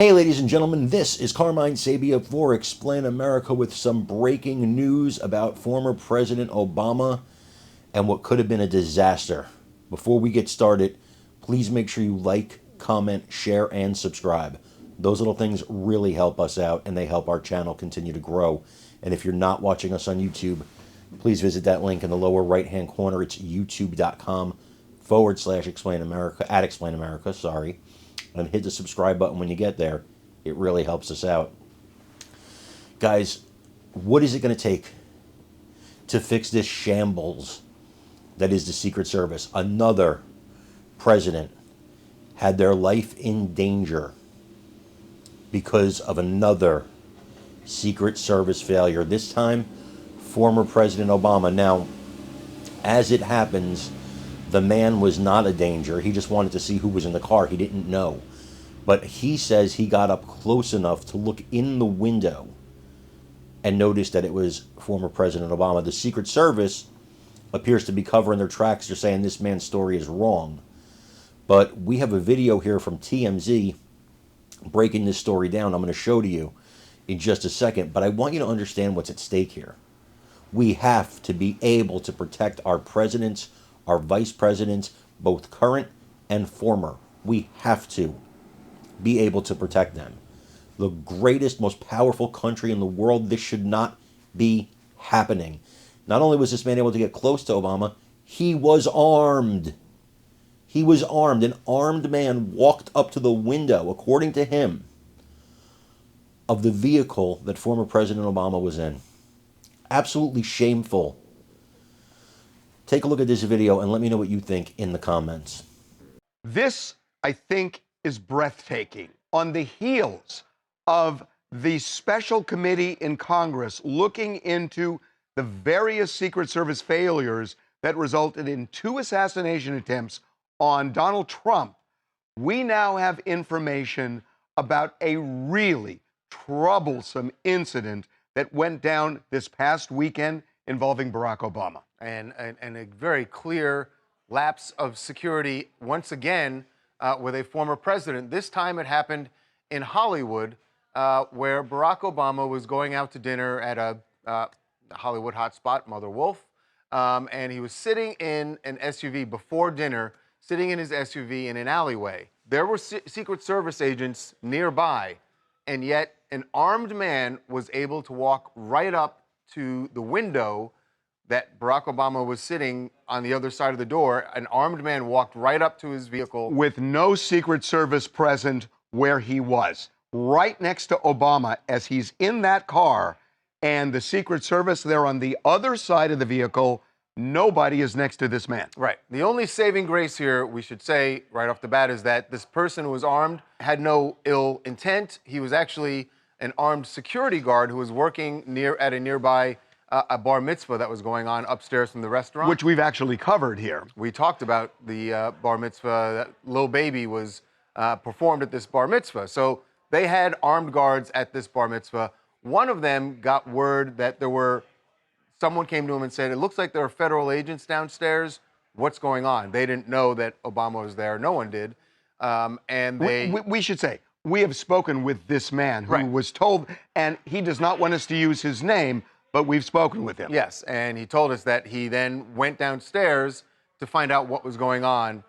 Hey, ladies and gentlemen, this is Carmine Sabia for Explain America with some breaking news about former President Obama and what could have been a disaster. Before we get started, please make sure you like, comment, share, and subscribe. Those little things really help us out and they help our channel continue to grow. And if you're not watching us on YouTube, please visit that link in the lower right-hand corner. It's youtube.com/Explain America, at Explain America, sorry. And hit the subscribe button when you get there. It really helps us out. Guys, what is it going to take to fix this shambles that is the Secret Service? Another president had their life in danger because of another Secret Service failure. This time, former President Obama. Now, as it happens, the man was not a danger. He just wanted to see who was in the car. He didn't know. But he says he got up close enough to look in the window and noticed that it was former President Obama. The Secret Service appears to be covering their tracks. They're saying this man's story is wrong. But we have a video here from TMZ breaking this story down. I'm going to show to you in just a second. But I want you to understand what's at stake here. We have to be able to protect our presidents, our vice presidents, both current and former. We have to be able to protect them. The greatest, most powerful country in the world, this should not be happening. Not only was this man able to get close to Obama, he was armed. He was armed. An armed man walked up to the window, according to him, of the vehicle that former President Obama was in. Absolutely shameful. Take a look at this video and let me know what you think in the comments. This, I think, is breathtaking. On the heels of the special committee in Congress looking into the various Secret Service failures that resulted in 2 assassination attempts on Donald Trump, we now have information about a really troublesome incident that went down this past weekend involving Barack Obama. And a very clear lapse of security once again with a former president. This time it happened in Hollywood, where Barack Obama was going out to dinner at a Hollywood hotspot, Mother Wolf, and he was sitting in an SUV before dinner, sitting in his SUV in an alleyway. There were Secret Service agents nearby, and yet an armed man was able to walk right up to the window that Barack Obama was sitting on the other side of the door. An armed man walked right up to his vehicle. With no Secret Service present where he was, right next to Obama as he's in that car, and the Secret Service there on the other side of the vehicle. Nobody is next to this man. Right. The only saving grace here, we should say right off the bat, is that this person who was armed had no ill intent. He was actually an armed security guard who was working at a nearby a bar mitzvah that was going on upstairs from the restaurant. Which we've actually covered here. We talked about the bar mitzvah that Lil Baby was performed at this bar mitzvah. So they had armed guards at this bar mitzvah. One of them got word that someone came to him and said, it looks like there are federal agents downstairs. What's going on? They didn't know that Obama was there. No one did. We should say, we have spoken with this man who was told, and he does not want us to use his name, but we've spoken with him. Yes, and he told us that he then went downstairs to find out what was going on,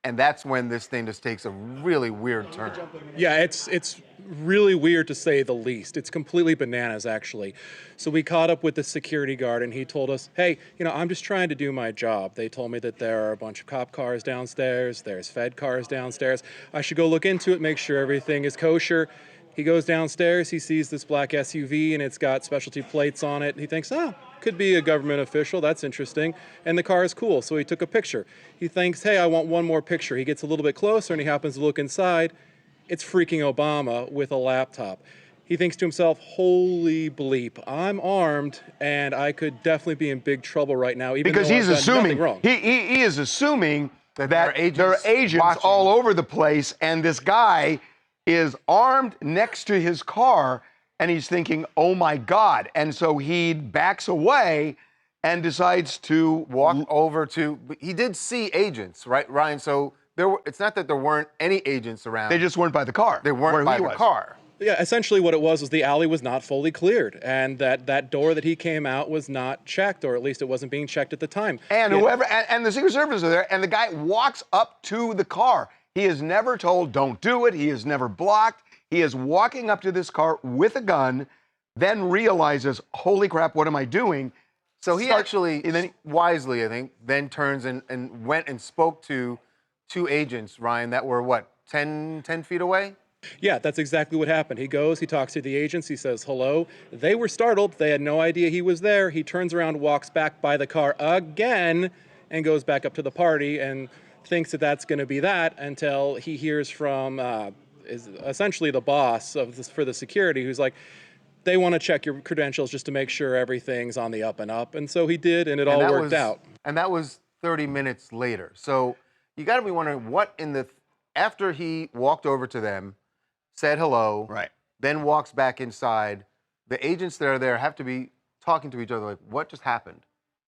and that's when this thing just takes a really weird turn. Yeah, it's really weird to say the least. It's completely bananas, actually. So we caught up with the security guard, and he told us, hey, I'm just trying to do my job. They told me that there are a bunch of cop cars downstairs, there's Fed cars downstairs. I should go look into it, make sure everything is kosher. He goes downstairs, he sees this black SUV, and it's got specialty plates on it. He thinks, oh, could be a government official, that's interesting. And the car is cool, so he took a picture. He thinks, hey, I want one more picture. He gets a little bit closer, and he happens to look inside. It's freaking Obama with a laptop. He thinks to himself, holy bleep, I'm armed, and I could definitely be in big trouble right now, even because though he's I've done assuming, nothing wrong. he is assuming that there are agents watching all over the place, and this guy is armed next to his car, and he's thinking, oh my God. And so he backs away and decides to walk over to, he did see agents, right, Ryan? So it's not that there weren't any agents around. They just weren't by the car. They weren't where by he the was. car. Yeah, essentially what it was the alley was not fully cleared, and that door that he came out was not checked, or at least it wasn't being checked at the time. And and the Secret Service are there, and the guy walks up to the car. He is never told, don't do it. He is never blocked. He is walking up to this car with a gun, then realizes, holy crap, what am I doing? So he wisely, I think, then turns and went and spoke to two agents, Ryan, that were what, 10 feet away? Yeah, that's exactly what happened. He goes, he talks to the agents, he says hello. They were startled. They had no idea he was there. He turns around, walks back by the car again, and goes back up to the party and thinks that that's going to be that until he hears from is essentially the boss for the security, who's like, they want to check your credentials just to make sure everything's on the up and up. And so he did, and it all worked out. And that was 30 minutes later. So you got to be wondering after he walked over to them, said hello, Right. then walks back inside, the agents that are there have to be talking to each other like, what just happened?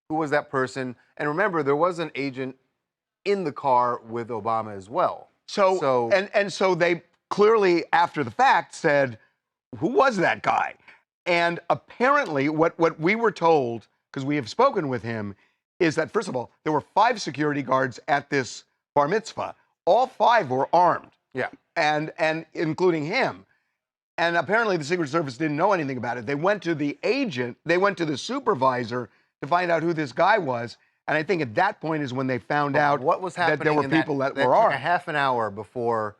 Who was that person? And remember, there was an agent in the car with Obama as well. So they clearly, after the fact, said, who was that guy? And apparently what we were told, because we have spoken with him, is that, first of all, there were 5 security guards at this bar mitzvah. All 5 were armed. Yeah. And including him. And apparently the Secret Service didn't know anything about it. They went to the supervisor to find out who this guy was. And I think at that point is when they found out what was happening that there were people that were took armed. a half an hour before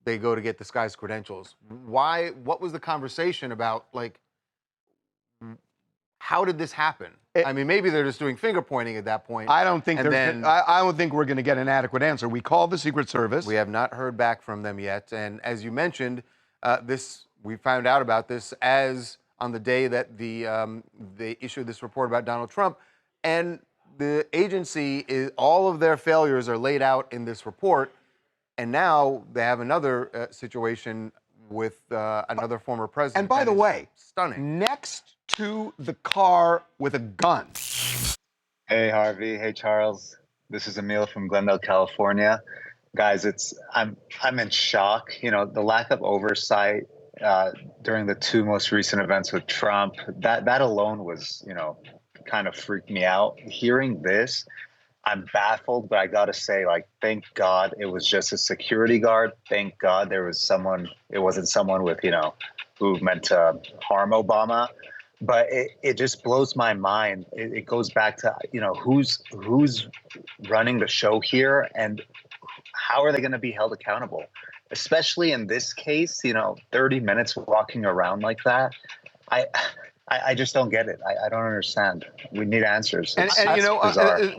they go to get this guy's credentials. What was the conversation about, like, how did this happen? I mean, maybe they're just doing finger pointing at that point. I don't think I don't think we're going to get an adequate answer. We called the Secret Service. We have not heard back from them yet. And as you mentioned, we found out about this as on the day that they issued this report about Donald Trump. And the agency, all of their failures are laid out in this report. And now they have another situation with another former president. And by the way, stunning. Next to the car with a gun. Hey Harvey, hey Charles. This is Emil from Glendale, California. Guys, I'm in shock. You know, the lack of oversight during the 2 most recent events with Trump, that alone was, kind of freaked me out. Hearing this, I'm baffled, but I gotta say, thank God it was just a security guard. Thank God it wasn't someone with, who meant to harm Obama. But it just blows my mind. It goes back to, who's running the show here and how are they going to be held accountable? Especially in this case, 30 minutes walking around like that. I just don't get it. I don't understand. We need answers.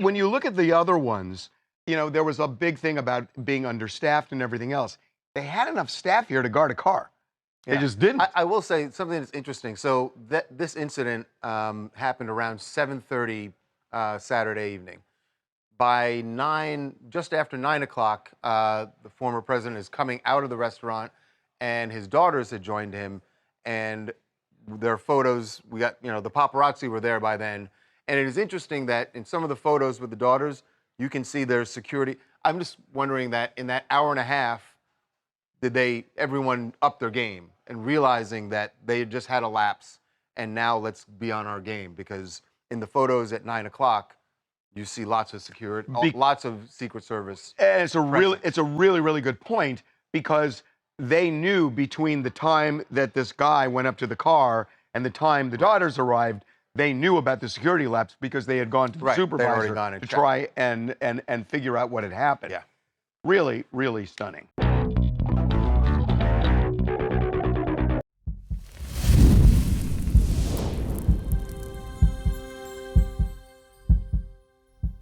When you look at the other ones, there was a big thing about being understaffed and everything else. They had enough staff here to guard a car. They just didn't. I will say something that's interesting. So this incident happened around 7:30 Saturday evening. By just after 9 o'clock, the former president is coming out of the restaurant, and his daughters had joined him. And their photos, we got, the paparazzi were there by then. And it is interesting that in some of the photos with the daughters, you can see there's security. I'm just wondering that in that hour and a half, did everyone up their game and realizing that they had just had a lapse and now let's be on our game? Because in the photos at 9 o'clock, you see lots of security, lots of Secret Service. And it's a really, really good point, because they knew between the time that this guy went up to the car and the time the daughters arrived, they knew about the security lapse because they had gone to the supervisor to try and figure out what had happened. Yeah. Really, really stunning.